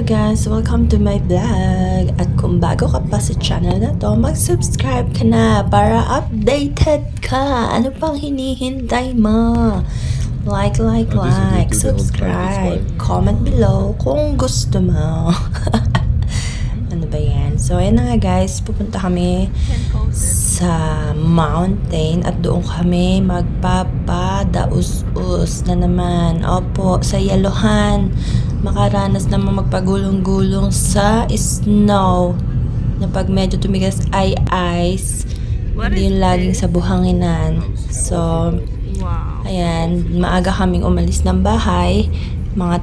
guys! Welcome to my vlog! At kung bago ka pa sa channel na to, mag-subscribe ka na para updated ka! Ano pang hinihintay mo? Like, subscribe, comment below kung gusto mo. Ano ba yan? So, ayan na nga guys, pupunta kami sa mountain at doon kami magpapadaus-us na naman. Opo, sa Yaluhan. Makaranas naman magpagulong-gulong sa snow na pag medyo tumigas ay ice. Hindi yung laging sa buhanginan. So, ayan, maaga kaming umalis ng bahay. Mga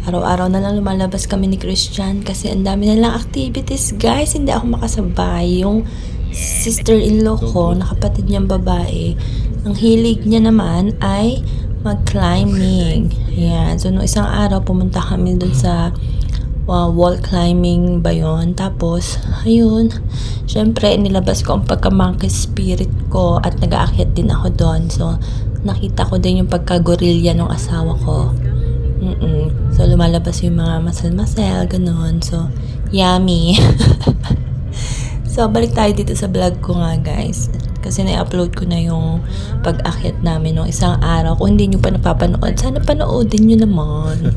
10. Araw-araw na lang lumalabas kami ni Christian kasi ang dami na lang activities, guys. Hindi ako makasabay. Yung sister-in-law ko, na kapatid niyang babae, ang hilig niya naman ay mag-climbing. Ayan. So, nung isang araw, pumunta kami dun sa wall climbing ba yun? Tapos, ayun, syempre, nilabas ko ang pagka-monkey spirit ko at nag-aakyat din ako doon. So, nakita ko din yung pagka-gorilla ng asawa ko. So, lumalabas yung mga masal-masal, ganun. So, yummy. So, balik tayo dito sa vlog ko nga, guys. Kasi na-upload ko na yung pag-akyat namin nung isang araw. Kung hindi nyo pa napapanood, sana panoodin nyo naman.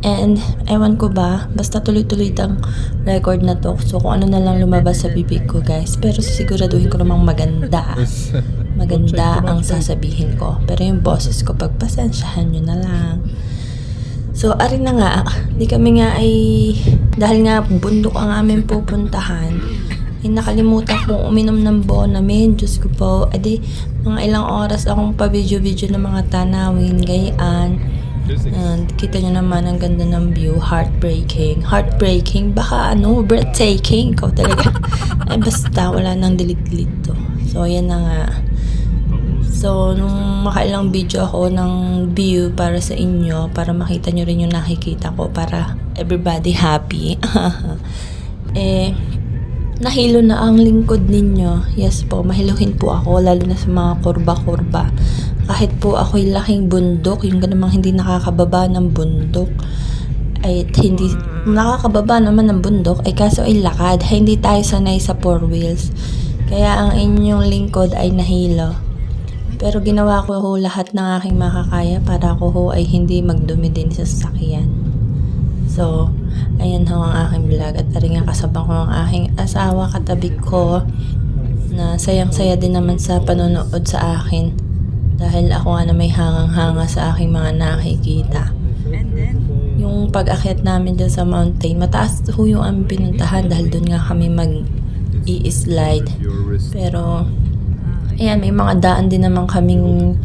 And, ewan ko ba, basta tuloy-tuloy tang record na to. So, kung ano na lang lumabas sa bibig ko, guys. Pero siguraduhin ko namang maganda. Maganda ang sasabihin ko. Pero yung boses ko, pagpasensyahan nyo na lang. So, arin na nga, di kami nga ay, dahil nga bundok ang aming pupuntahan, ay nakalimutan kong uminom ng Bonamine. Diyos ko po, edi, mga ilang oras akong pa-video-video ng mga tanawin, gayaan. And, kita nyo naman ang ganda ng view, heartbreaking. Heartbreaking, baka breathtaking. Ikaw talaga. Ay, basta, wala nang delete-delete to. So, yan na nga. So, nung makailang video ako ng view para sa inyo, para makita nyo rin yung nakikita ko, para everybody happy. Nahilo na ang lingkod ninyo. Yes po, mahiluhin po ako, lalo na sa mga kurba-kurba. Kahit po ako'y laking bundok, yung ganamang hindi nakakababa ng bundok, ay hindi nakakababa naman ng bundok, ay kaso ay lakad. Hindi tayo sanay sa 4 wheels. Kaya ang inyong lingkod ay nahilo. Pero ginawa ko ho lahat ng aking makakaya para ako ho ay hindi magdumi din sa sasakyan. So, ayan ho ang aking vlog. At aring nga kasabang ko ang aking asawa katabi ko na sayang-saya din naman sa panonood sa akin. Dahil ako nga na may hangang-hanga sa aking mga nakikita. Yung pag-akyat namin dyan sa mountain, mataas ho yung aming pinuntahan dahil doon nga kami mag-i-slide. Pero, ayan, may mga daan din naman kaming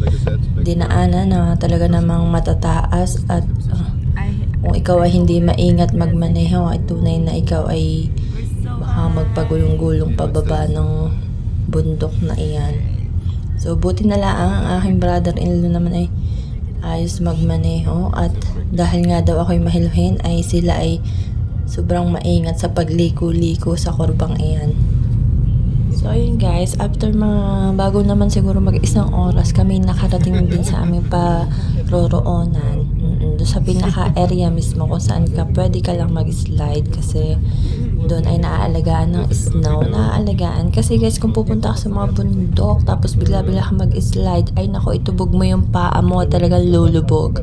dinaanan na talaga namang matataas at kung ikaw ay hindi maingat magmaneho ay tunay na ikaw ay baka magpagulong-gulong pababa ng bundok na iyan. So, buti na lang ang aking brother-in-law naman ay ayos magmaneho at dahil nga daw ako'y mahiluhin ay sila ay sobrang maingat sa pagliko-liko sa kurbang iyan. So, ayun guys, after bago naman siguro mag-isang oras, kami nakarating din sa aming paroroonan. Doon sa pinaka-area mismo kung saan pwede ka lang mag-slide kasi doon ay naaalagaan ng snow. Naaalagaan. Kasi guys, kung pupunta ka sa mga bundok, tapos bigla-bigla ka mag-slide, ay nako, itubog mo yung paa mo, talagang lulubog.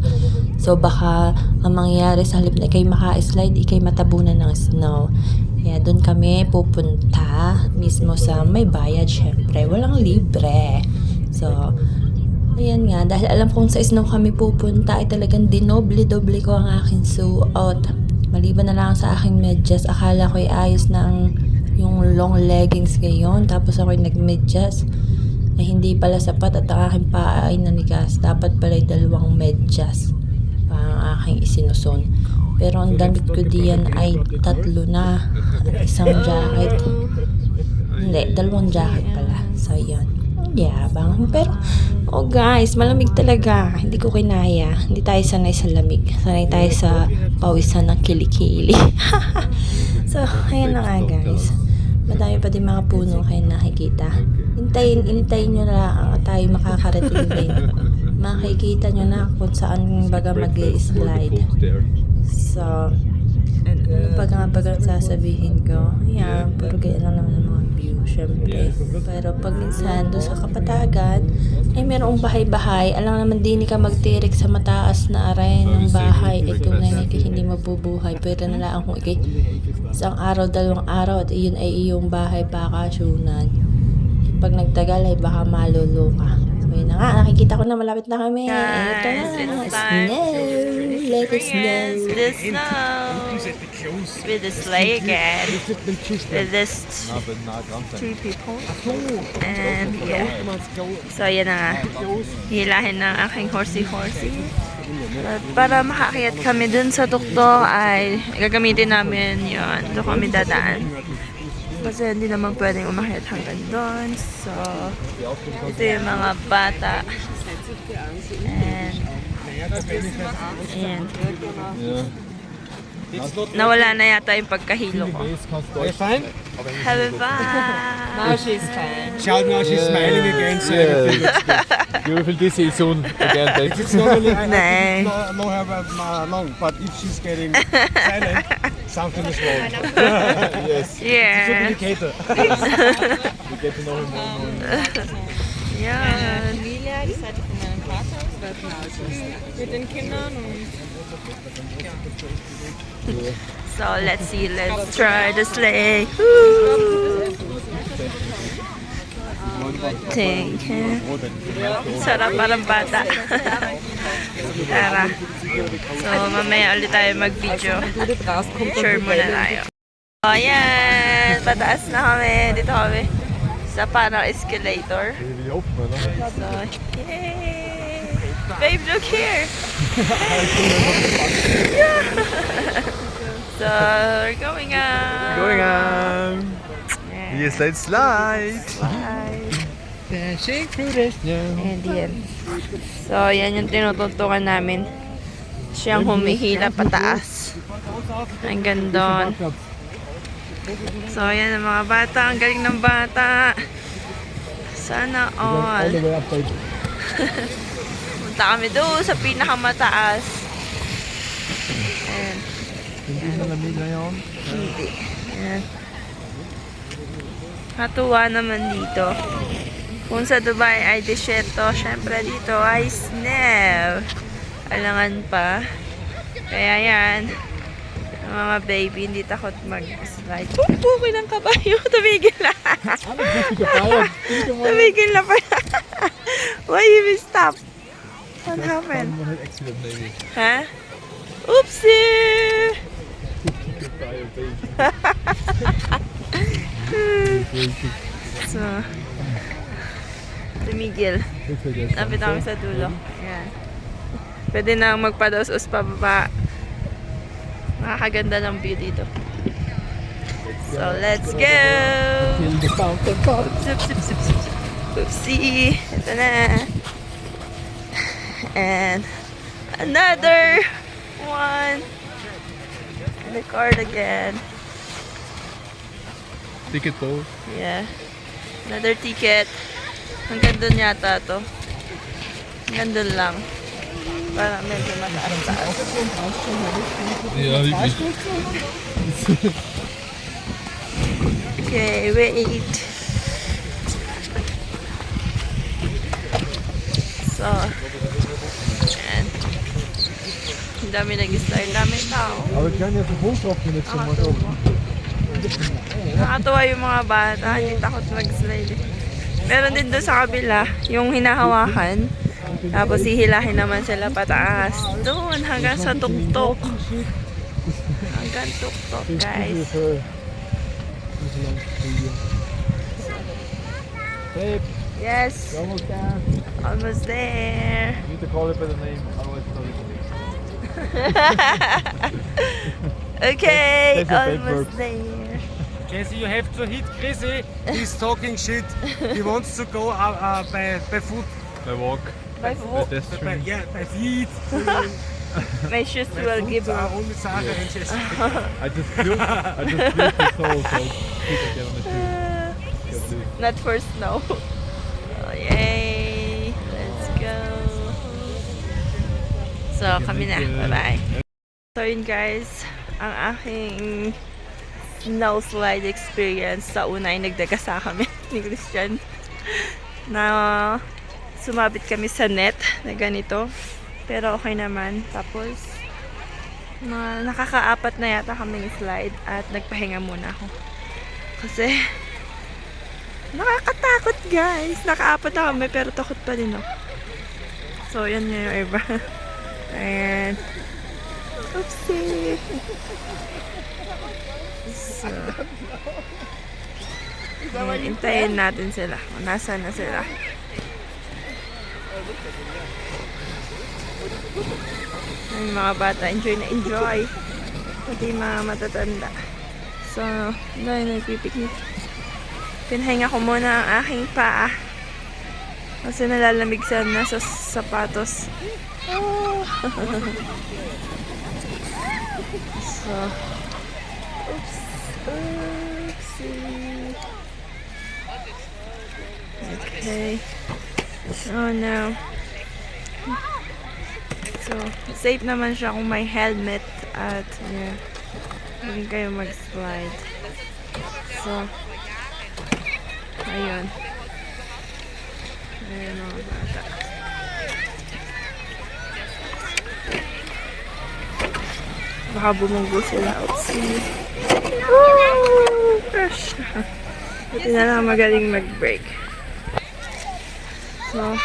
So, baka ang mangyayari sa halip na ikay maka-slide, ikay matabunan ng snow. Kaya doon kami pupunta mismo sa may bayad, syempre. Walang libre. So, ayan nga. Dahil alam kong sa snow kami pupunta, ay talagang dinoble-doble ko ang aking suot. Maliban na lang sa aking medyas, akala ko ay ayos na yung long leggings ngayon. Tapos ako'y nag-medyas. Ay hindi pala sapat at ang aking paa ay nanigas. Dapat pala ay 2 medyas pa ang aking isinusun. Pero ang damit ko diyan ay 3 na. At isang jacket. Hindi, 2 jacket pala. So, yun. Yeah, bang. Pero, oh guys, malamig talaga. Hindi ko kinaya. Hindi tayo sanay sa lamig. Sanay tayo sa pawisan ng kilikili. So, ayan na nga guys. Madami pa din mga puno kayo nakikita. Intayin nyo na lang tayo makakarating din. Makikita nyo na kung saan baga mag-slide. So, Ano pa nga ba ang sasabihin ko? Ayan, puro ganyan lang naman ang mga view, syempre. Pero pag minsan, doon sa Kapatagan, ay merong bahay-bahay. Alam naman din ka magtirik sa mataas na aray ng bahay. Ito na nga hindi mabubuhay. Pero nalaan kung ikay isang araw, 2 araw, at iyon ay iyong bahay bakasyonan. Pag nagtagal ay baka malolo ka. So yun na nga, nakikita ko na malapit na kami. Ito na, snow. Let us snow. The snow with the sleigh again with this 2 people and yeah, so yan na nga, hilahin ng aking horsey at para makakayat kami dun sa tuktok ay gagamitin namin yun, doon kami dadaan kasi hindi naman pwedeng umakyat hanggang doon. So ito yung mga bata and ayan. Nawala na yata yung pagkahilo ko. Are you fine? Have fun! Now she's fine. Shout now, she's smiling again. So everything looks good. You will dizzy soon again. Thank you. It's normally I Nay. no have long, but if she's getting silent, something is wrong. Yes, Yeah. Indicator. we get to know him more and more. Yan. Emilia, die hatte von meinem Vater, war mit den Kindern und So let's see, let's try the sleigh. Woo! Thank you. Sarap, parang bata. Tara. So mamaya ulit tayo mag-video. Sure muna tayo. So ayan, pataas na kami. Dito kami sa parang escalator. Really open, no? So, yay! Babe, look here! Yeah. So, we're going up. Going on. Yeah. Yes, let's slide. Slide. Dashing through the snow. And yan. So, yan yung tinutuntukan namin. Siyang humihila pataas. Hanggang doon. So, yan ang mga bata. Ang galing ng bata. Sana all. Punta kami doon sa pinakamataas. Ayan. Hindi na lamig ngayon. Hindi. Ayan. Katuwa naman dito. Kung sa Dubai ay desierto, syempre dito ay snow. Alangan pa. Kaya yan. Ang mga baby, hindi takot mag-slide. Pupukoy ng kabayo. Tumigil na. Tumigil na pa. Why you stop? What happened? Accident maybe. Ha? Oopsie! So, tumigil. Lapit kami sa dulo. Ayan. Pwede na magpadaos-os pababa. Nakakaganda ng view dito. So, let's go! Sip, sip, sip, sip, sip. Oopsie! Ito na. And another one. In the card again. Ticket po. Yeah. Another ticket. Hanggang doon yata to. Hanggang doon lang. Para medyo mataas-taas. Ja, wirklich. Okay, wait. So, ayan. Ang dami nag-slide. Ang daming tao. Aber wir können jetzt ein Foto drauf nehmen jetzt mal drauf. Nakatuwa yung mga bata. Hindi takot mag-slide. Meron din doon sa kabila, yung hinahawakan. Tapos hihilahin naman sila pataas. Doon, hanggang sa tuktok. Hanggang tuktok, guys. Babe, Yes, we're almost there. almost there. You need to call it by the name, otherwise it's not easy. Okay, That's a big almost verb. there. Casey, you have to hit Chrissy. He's talking shit. He wants to go by foot. I walk. By foot. Pedestrian. By feet. My shoes will give Foot up. only Sache and Jessica. I just flew the soul, so I get on the shoe. Not for snow. Oh, yay! Let's go. So, kami na. Bye-bye. So, yun guys. ang aking snow slide experience. Sa una ay nagdagasa kami ni Christian na sumabit kami sa net na ganito. Pero okay naman. Tapos, nakakaapat na yata kaming slide at nagpahinga muna ako. Kasi, nakakatakot guys. Nakaapat na kami pero takot pa din ako. So, yan yung iba. And, oopsie. So, hintayin natin sila. Nasaan na sila? Ay, mga bata, enjoy na enjoy. Pati mga matatanda. So, dahil nagpipiknik. Pinahinga ko muna ang aking paa. Kasi nalalamig sana sa sapatos. Oh. So, oops. Oopsie. Okay. Oh no. So, safe naman siya kung may helmet at yeah, hindi kayo mag-slide. So, ayun. Ayun mga bata. Baka bumunggo sila. Oopsie. Woo! Gosh. Buti na lang magaling mag-break. So,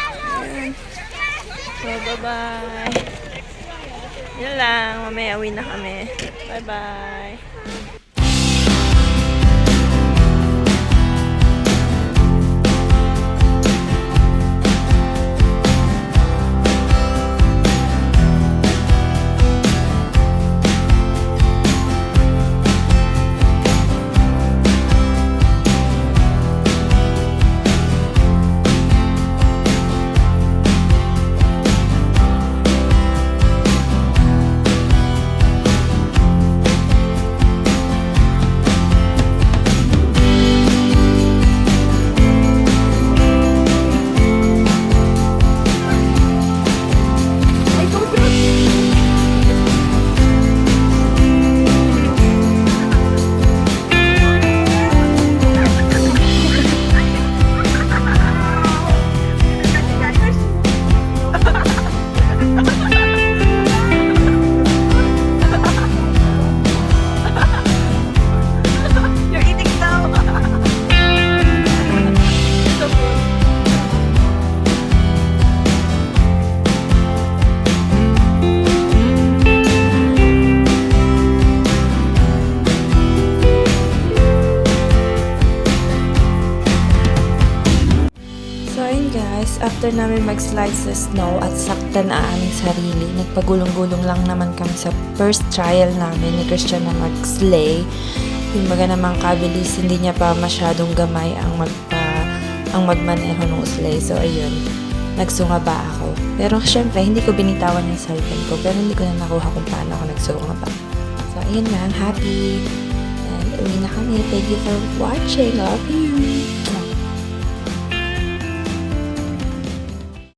ayan. So, bye-bye. Yan lang. Mamaya uwi na kami. Bye-bye. After namin mag-slide sa snow at saktan ang aming sarili, nagpagulong-gulong lang naman kami sa first trial namin ni Christian na mag-sleigh. Yung baga namang kabilis, hindi niya pa masyadong gamay ang magmaneho ng sleigh. So ayun, nagsunga ba ako. Pero syempre, hindi ko binitawan yung cellphone ko, pero hindi ko na nakuha kung paano ako nagsunga ba. So ayun na, I'm happy. And uwi na kami. Thank you for watching. Love you.